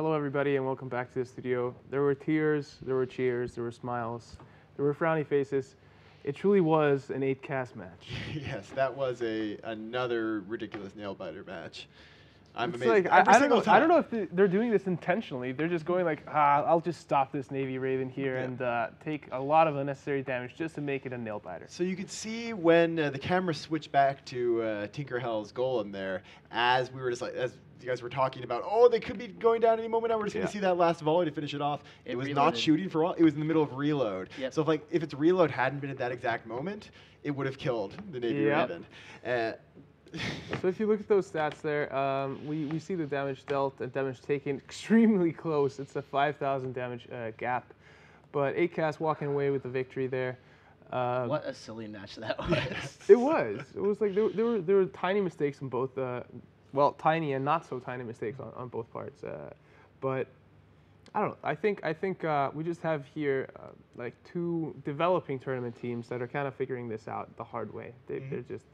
Hello, everybody, and welcome back to the studio. There were tears, there were cheers, there were smiles, there were frowny faces. It truly was an 8-cast match. Yes, that was another ridiculous nail-biter match. I'm It's amazed. like, Every I single time. don't know if they're doing this intentionally. They're just going like, I'll just stop this Navy Raven here and take a lot of unnecessary damage just to make it a nail-biter. So you could see when the camera switched back to Tinker Hell's golem there, as we were just like, as you guys were talking about, oh, they could be going down any moment now. We're just going to see that last volley to finish it off. It was not shooting for all. It was in the middle of reload. Yep. So if its reload hadn't been at that exact moment, it would have killed the Navy Raven. So if you look at those stats there, we see the damage dealt and damage taken extremely close. It's a 5,000 damage gap. But 8-cast walking away with the victory there. What a silly match that was. It was. It was like there were tiny mistakes in both. Well, tiny and not so tiny mistakes on both parts. But I don't know. I think we just have here like two developing tournament teams that are kind of figuring this out the hard way. They're just.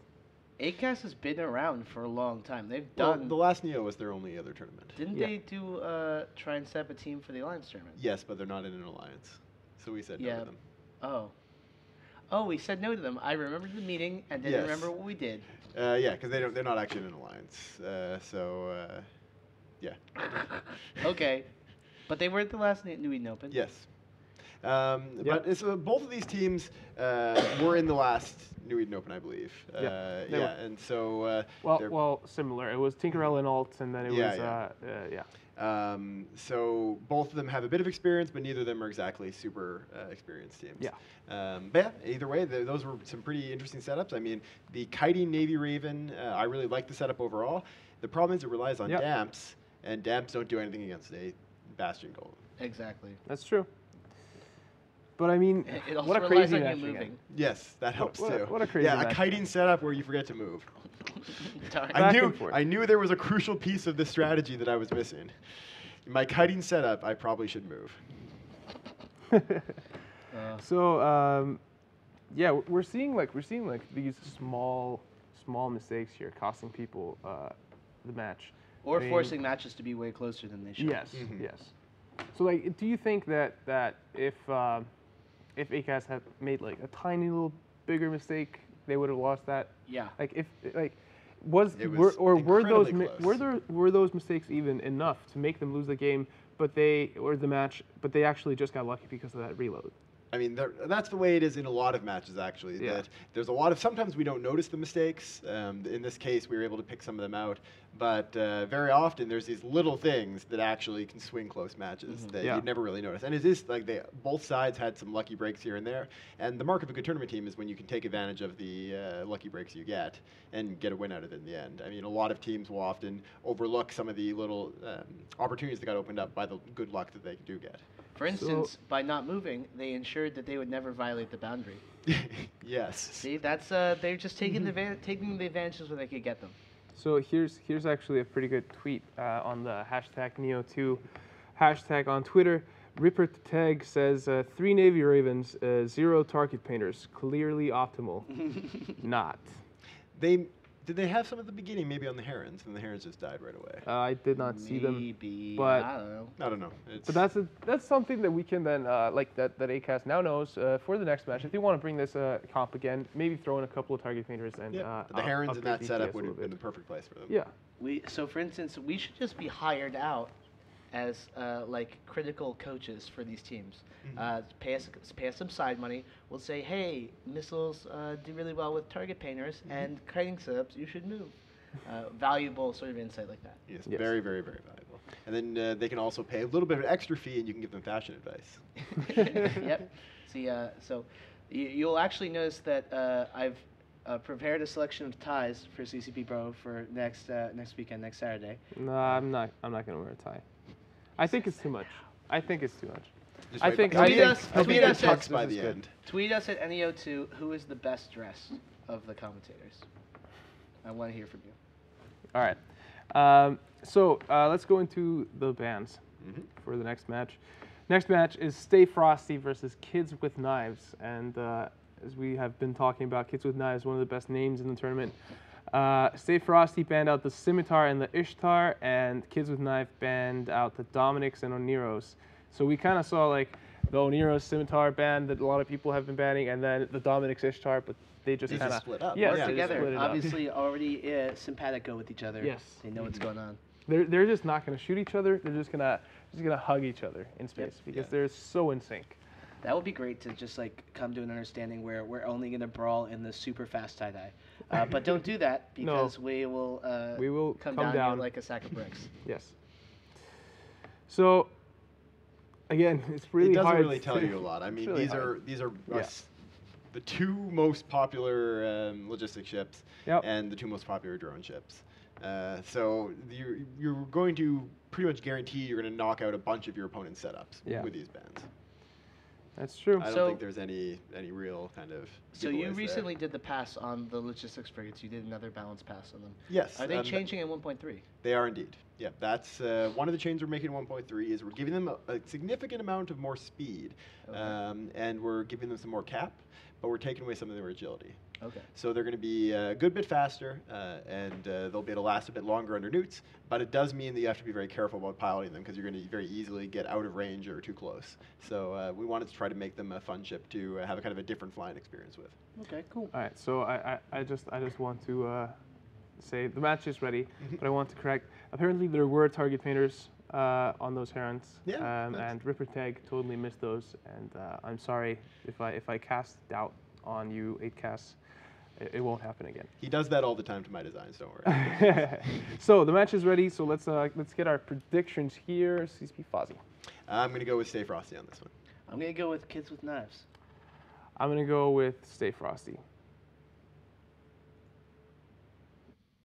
8-cast has been around for a long time. They've Well, done. the last NEO was their only other tournament. Didn't they do try and set up a team for the Alliance tournament? Yes, but they're not in an alliance. So we said no to them. Oh. Oh, we said no to them. I remember the meeting and didn't remember what we did. Yeah, because they're not actually in an alliance. Yeah. Okay. But they were at the last New Eden Open. Yes. But it's, both of these teams were in the last New Eden Open, I believe. And so well, similar. It was Tinkerell and Alt, and then it was so both of them have a bit of experience, but neither of them are exactly super experienced teams. Yeah. But yeah, either way, those were some pretty interesting setups. I mean, the kiting Navy Raven, I really like the setup overall. The problem is it relies on damps, and damps don't do anything against a Bastion Golem. Exactly. That's true. But I mean, it also what a relies crazy on match you moving. again. Yes, that helps too. What a crazy match. Yeah, a kiting setup where you forget to move. Darn. I knew there was a crucial piece of this strategy that I was missing. In my kiting setup, I probably should move. Yeah, we're seeing like these small mistakes here costing people the match. Or forcing matches to be way closer than they should. Yes, yes. So like, do you think that if 8-cast had made like a tiny little bigger mistake, they would have lost that? Yeah. Like were those mistakes even enough to make them lose the game, but they actually just got lucky because of that reload? I mean, that's the way it is in a lot of matches, actually. Yeah. That there's a lot of, sometimes we don't notice the mistakes. In this case, we were able to pick some of them out. But very often, there's these little things that actually can swing close matches that you'd never really notice. And it is like both sides had some lucky breaks here and there. And the mark of a good tournament team is when you can take advantage of the lucky breaks you get and get a win out of it in the end. I mean, a lot of teams will often overlook some of the little opportunities that got opened up by the good luck that they do get. For instance, by not moving, they ensured that they would never violate the boundary. Yes. See, that's they're just taking the advantages where they could get them. So here's actually a pretty good tweet on the hashtag NEO2 hashtag on Twitter. Ripper Tag says 3 Navy Ravens, 0 target painters, clearly optimal. Not. Did they have some at the beginning, maybe on the Herons, and the Herons just died right away? I did not see them. Maybe, but I don't know. I don't know. But that's something that we can then, that 8-cast now knows for the next match. If they want to bring this comp again, maybe throw in a couple of target painters and the Herons in that setup would have been the perfect place for them. Yeah. So for instance, we should just be hired out as like critical coaches for these teams. Pay us some side money. We'll say, hey, missiles do really well with target painters and kiting setups. You should move. Valuable sort of insight like that. Yes, very, very, very valuable. And then they can also pay a little bit of extra fee, and you can give them fashion advice. Yep. See, so you'll actually notice that I've prepared a selection of ties for CCP Pro for next weekend, next Saturday. No, I'm not gonna wear a tie. I think it's too much. Tweet us by the end. Tweet us at NEO2 who is the best dressed of the commentators. I want to hear from you. All right. So let's go into the bans for the next match. Next match is Stay Frosty versus Kids with Knives. And as we have been talking about, Kids with Knives, one of the best names in the tournament. Stay Frosty banned out the Scimitar and the Ishtar, and Kids with Knife banned out the Dominics and Oniros. So we kind of saw like the Oniros Scimitar ban that a lot of people have been banning, and then the Dominics Ishtar, but they just kind of split up. Yeah, Work they just together. split it up. Obviously, already simpatico with each other. Yes. They know what's going on. They're just not going to shoot each other. They're just gonna hug each other in space because they're so in sync. That would be great to just like come to an understanding where we're only going to brawl in the super fast tie-dye. But don't do that because we will Come down. down like a sack of bricks. Yes. So again, it's really it doesn't hard really tell you a lot. I mean, really these are the two most popular logistic ships and the two most popular drone ships. So you're going to pretty much guarantee you're going to knock out a bunch of your opponent's setups with these bans. That's true. I don't think there's any real kind of. So you giveaways recently there. did the pass on the logistics frigates. You did another balance pass on them. Yes. Are they changing in 1.3? They are indeed. Yeah, that's one of the changes we're making in 1.3 is we're giving them a significant amount of more speed, and we're giving them some more cap, but we're taking away some of their agility. Okay. So they're going to be a good bit faster, and they'll be able to last a bit longer under newts, but it does mean that you have to be very careful about piloting them because you're going to very easily get out of range or too close. So we wanted to try to make them a fun ship to have a kind of a different flying experience with. Okay, cool. All right, so I just want to say the match is ready, but I want to correct. Apparently there were target painters on those herons, and Ripper Tag totally missed those, and I'm sorry if I cast doubt on you 8 casts. It won't happen again. He does that all the time to my designs, don't worry. So the match is ready, so let's get our predictions here. CSP Fozzie. I'm going to go with Stay Frosty on this one. I'm going to go with Kids with Knives. I'm going to go with Stay Frosty.